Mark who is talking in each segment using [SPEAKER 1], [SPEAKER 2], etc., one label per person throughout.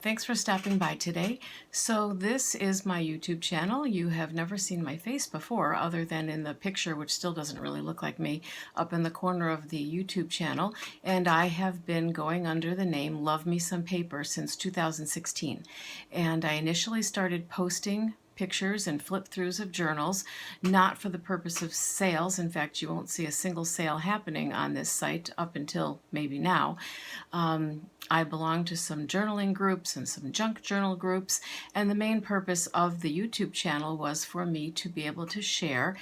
[SPEAKER 1] Thanks for stopping by today. So this is my YouTube channel. You have never seen my face before other than in the picture, which still doesn't really look like me, up in the corner of the YouTube channel. And I have been going under the name Love Me Some Paper since 2016. And I initially started posting pictures and flip-throughs of journals, not for the purpose of sales. In fact, you won't see a single sale happening on this site up until maybe now. I belong to some journaling groups and some junk journal groups, and the main purpose of the YouTube channel was for me to be able to share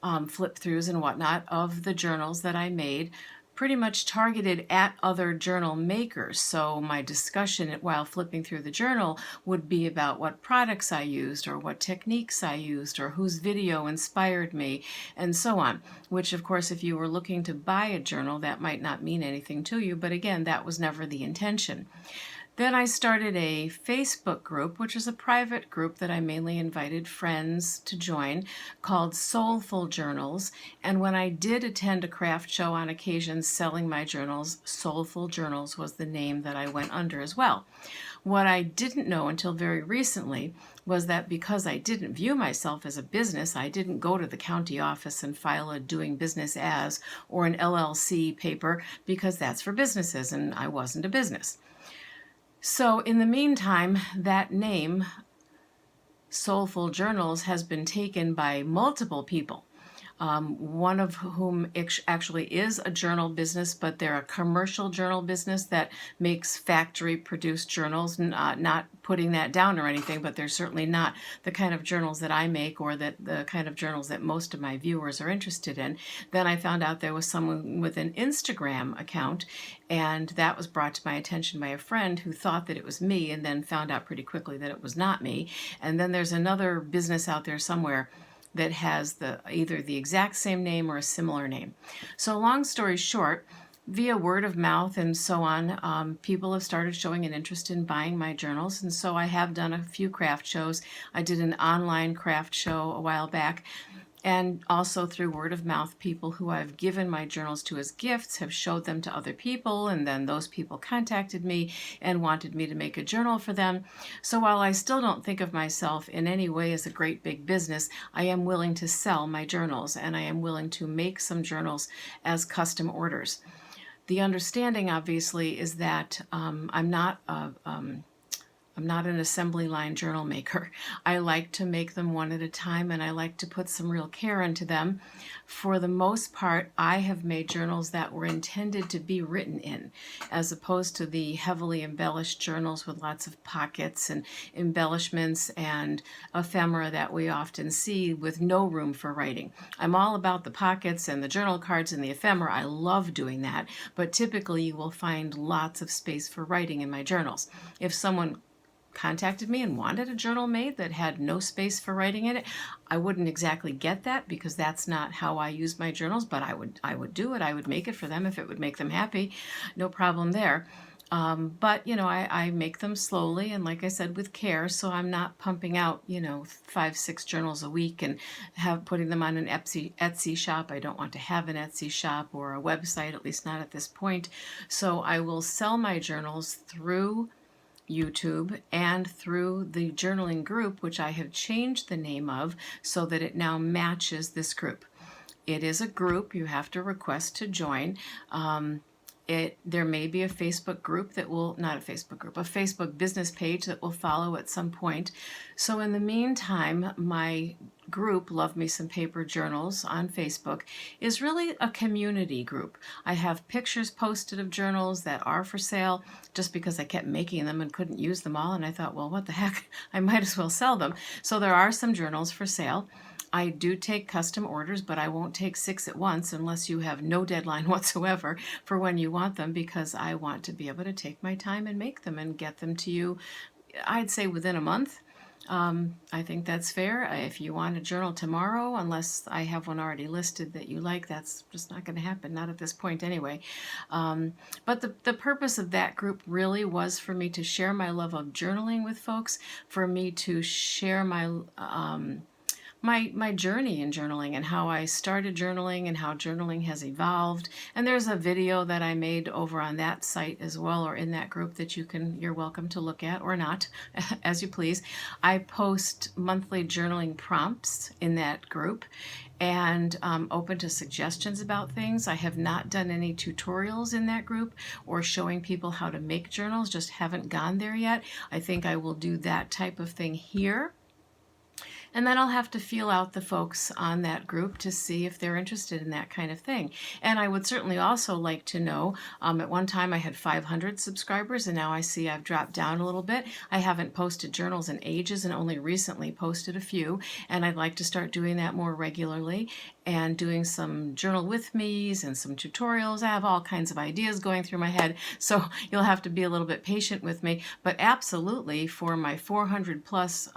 [SPEAKER 1] flip-throughs and whatnot of the journals that I made, pretty much targeted at other journal makers. So my discussion while flipping through the journal would be about what products I used or what techniques I used or whose video inspired me and so on, which of course if you were looking to buy a journal that might not mean anything to you, but again that was never the intention. Then I started a Facebook group, which is a private group that I mainly invited friends to join, called Soulful Journals. And when I did attend a craft show on occasion selling my journals, Soulful Journals was the name that I went under as well. What I didn't know until very recently was that because I didn't view myself as a business, I didn't go to the county office and file a doing business as or an LLC paper, because that's for businesses and I wasn't a business. So in the meantime, that name, Soulful Journals, has been taken by multiple people. One of whom actually is a journal business, but they're a commercial journal business that makes factory-produced journals. Not putting that down or anything, but they're certainly not the kind of journals that I make or that the kind of journals that most of my viewers are interested in. Then I found out there was someone with an Instagram account, and that was brought to my attention by a friend who thought that it was me and then found out pretty quickly that it was not me. And then there's another business out there somewhere that has either the exact same name or a similar name. So long story short, via word of mouth and so on, people have started showing an interest in buying my journals, and so I have done a few craft shows. I did an online craft show a while back, and also through word of mouth, people who I've given my journals to as gifts have showed them to other people, and then those people contacted me and wanted me to make a journal for them. So while I still don't think of myself in any way as a great big business, I am willing to sell my journals, and I am willing to make some journals as custom orders. The understanding, obviously, is that I'm not an assembly line journal maker. I like to make them one at a time, and I like to put some real care into them. For the most part, I have made journals that were intended to be written in, as opposed to the heavily embellished journals with lots of pockets and embellishments and ephemera that we often see with no room for writing. I'm all about the pockets and the journal cards and the ephemera. I love doing that, but typically you will find lots of space for writing in my journals. If someone contacted me and wanted a journal made that had no space for writing in it, I wouldn't exactly get that, because that's not how I use my journals, but I would do it. I would make it for them if it would make them happy. No problem there. But, you know, I make them slowly and, like I said, with care, so I'm not pumping out, 5, 6 journals a week and putting them on an Etsy shop. I don't want to have an Etsy shop or a website, at least not at this point. So I will sell my journals through YouTube and through the journaling group, which I have changed the name of so that it now matches this group. It is a group. You have to request to join. There may be a Facebook group that will, not a Facebook group, a Facebook business page that will follow at some point. So in the meantime, my group, Love Me Some Paper Journals on Facebook, is really a community group. I have pictures posted of journals that are for sale just because I kept making them and couldn't use them all, and I thought, well, what the heck, I might as well sell them. So there are some journals for sale. I do take custom orders, but I won't take 6 at once unless you have no deadline whatsoever for when you want them, because I want to be able to take my time and make them and get them to you, I'd say within a month. I think that's fair. If you want a journal tomorrow, unless I have one already listed that you like, that's just not going to happen, not at this point anyway. But the purpose of that group really was for me to share my love of journaling with folks, for me to share my my journey in journaling and how I started journaling and how journaling has evolved. And there's a video that I made over on that site as well, or in that group, that you're welcome to look at or not, as you please. I post monthly journaling prompts in that group, and open to suggestions about things. I have not done any tutorials in that group or showing people how to make journals, just haven't gone there yet. I think I will do that type of thing here. And then I'll have to feel out the folks on that group to see if they're interested in that kind of thing. And I would certainly also like to know, at one time I had 500 subscribers, and now I see I've dropped down a little bit. I haven't posted journals in ages and only recently posted a few, and I'd like to start doing that more regularly and doing some journal with me's and some tutorials. I have all kinds of ideas going through my head, so you'll have to be a little bit patient with me. But absolutely, for my 400 plus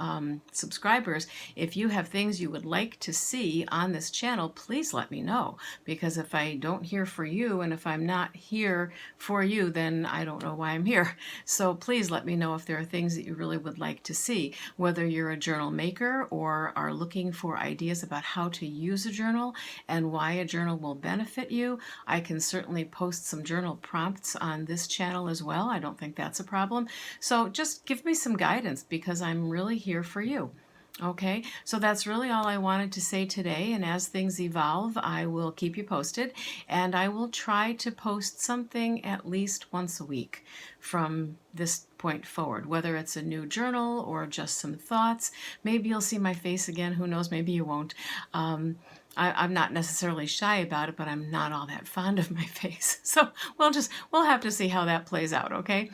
[SPEAKER 1] subscribers, if you have things you would like to see on this channel, please let me know, because if I don't hear for you and if I'm not here for you, then I don't know why I'm here. So please let me know if there are things that you really would like to see, whether you're a journal maker or are looking for ideas about how to use a journal and why a journal will benefit you. I can certainly post some journal prompts on this channel as well. I don't think that's a problem. So just give me some guidance, because I'm really here for you. Okay, so that's really all I wanted to say today, and as things evolve, I will keep you posted, and I will try to post something at least once a week from this point forward, whether it's a new journal or just some thoughts. Maybe you'll see my face again, who knows, maybe you won't. I'm not necessarily shy about it, but I'm not all that fond of my face. So we'll have to see how that plays out, okay?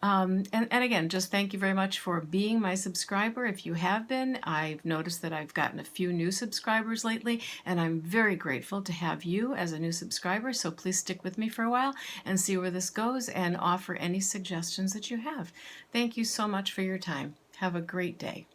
[SPEAKER 1] And again, just thank you very much for being my subscriber. If you have been, I've noticed that I've gotten a few new subscribers lately, and I'm very grateful to have you as a new subscriber. So please stick with me for a while and see where this goes and offer any suggestions that you have. Thank you so much for your time. Have a great day.